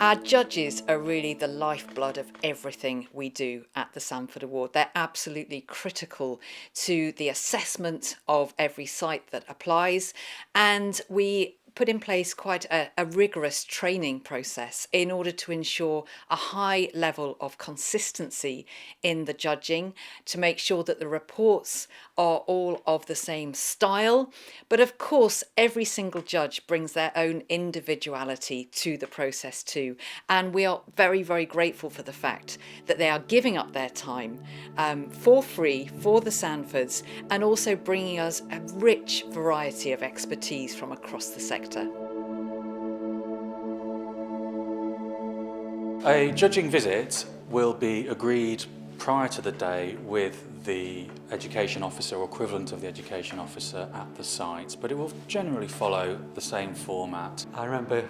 Our judges are really the lifeblood of everything we do at the Sandford Award. They're absolutely critical to the assessment of every site that applies, and we put in place quite a rigorous training process in order to ensure a high level of consistency in the judging, to make sure that the reports are all of the same style. But of course, every single judge brings their own individuality to the process too. And we are very, very grateful for the fact that they are giving up their time for free for the Sandfords, and also bringing us a rich variety of expertise from across the sector. A judging visit will be agreed prior to the day with the education officer or equivalent of the education officer at the site, but it will generally follow the same format. I remember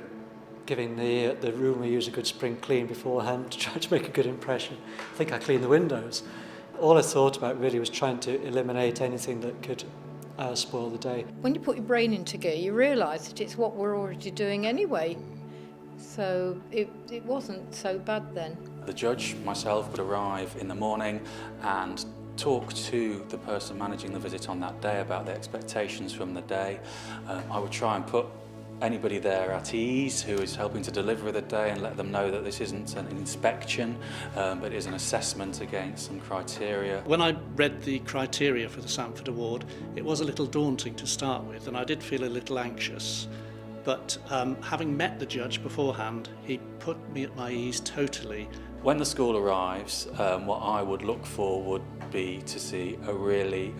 giving the room we use a good spring clean beforehand to try to make a good impression. I think I cleaned the windows. All I thought about really was trying to eliminate anything that could spoil the day. When you put your brain into gear, you realise that it's what we're already doing anyway. So it wasn't so bad then. The judge, myself, would arrive in the morning and talk to the person managing the visit on that day about their expectations from the day. I would try and put anybody there at ease who is helping to deliver the day and let them know that this isn't an inspection, but is an assessment against some criteria. When I read the criteria for the Sandford Award, it was a little daunting to start with, and I did feel a little anxious. But having met the judge beforehand, he put me at my ease totally. When the school arrives, what I would look for would be to see a really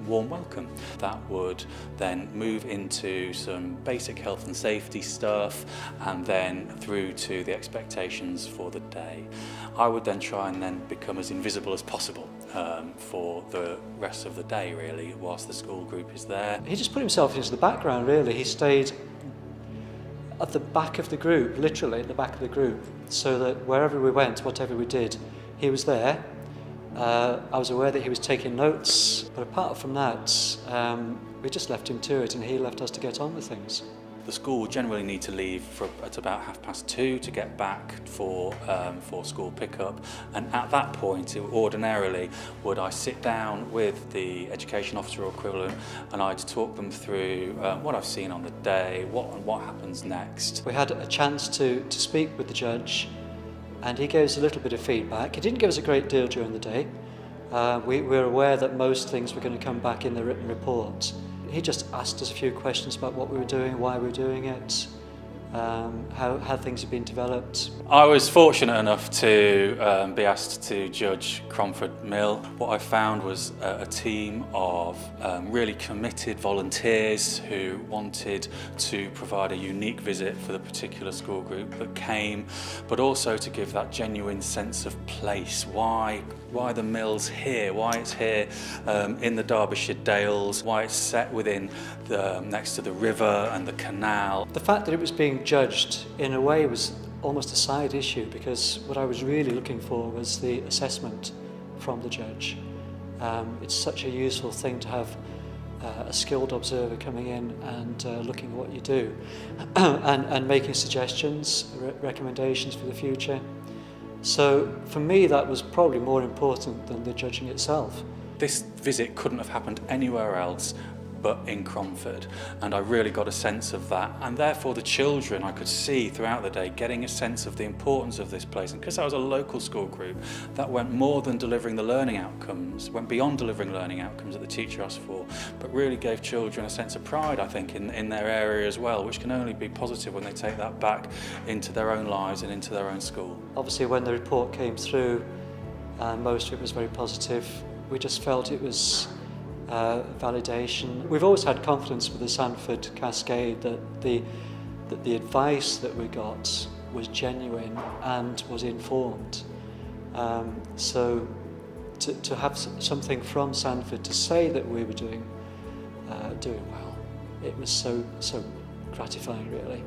warm welcome. That would then move into some basic health and safety stuff, and then through to the expectations for the day. I would then try and then become as invisible as possible for the rest of the day, really, whilst the school group is there. He just put himself into the background, really. He stayed at the back of the group, literally at the back of the group, so that wherever we went, whatever we did, he was there. I was aware that he was taking notes, but apart from that, we just left him to it and he left us to get on with things. The school will generally need to leave at about 2:30 to get back for school pickup, and at that point, ordinarily, would I sit down with the education officer or equivalent, and I'd talk them through what I've seen on the day, what happens next. We had a chance to speak with the judge, and he gave us a little bit of feedback. He didn't give us a great deal during the day. We were aware that most things were going to come back in the written report. He just asked us a few questions about what we were doing, why we were doing it, how things had been developed. I was fortunate enough to be asked to judge Cromford Mill. What I found was a team of really committed volunteers who wanted to provide a unique visit for the particular school group that came, but also to give that genuine sense of place. Why the mill's here, why it's here in the Derbyshire Dales, why it's set within next to the river and the canal. The fact that it was being judged in a way was almost a side issue, because what I was really looking for was the assessment from the judge. It's such a useful thing to have a skilled observer coming in and looking at what you do and making suggestions, recommendations for the future. So for me, that was probably more important than the judging itself. This visit couldn't have happened anywhere else but in Cromford, and I really got a sense of that, and therefore the children I could see throughout the day getting a sense of the importance of this place. And because I was a local school group, that went more than delivering the learning outcomes, went beyond delivering learning outcomes that the teacher asked for, but really gave children a sense of pride, I think, in their area as well, which can only be positive when they take that back into their own lives and into their own school. Obviously, when the report came through, most of it was very positive. We just felt it was validation. We've always had confidence with the Sandford Cascade that the advice that we got was genuine and was informed. So to have something from Sandford to say that we were doing well, it was so gratifying, really.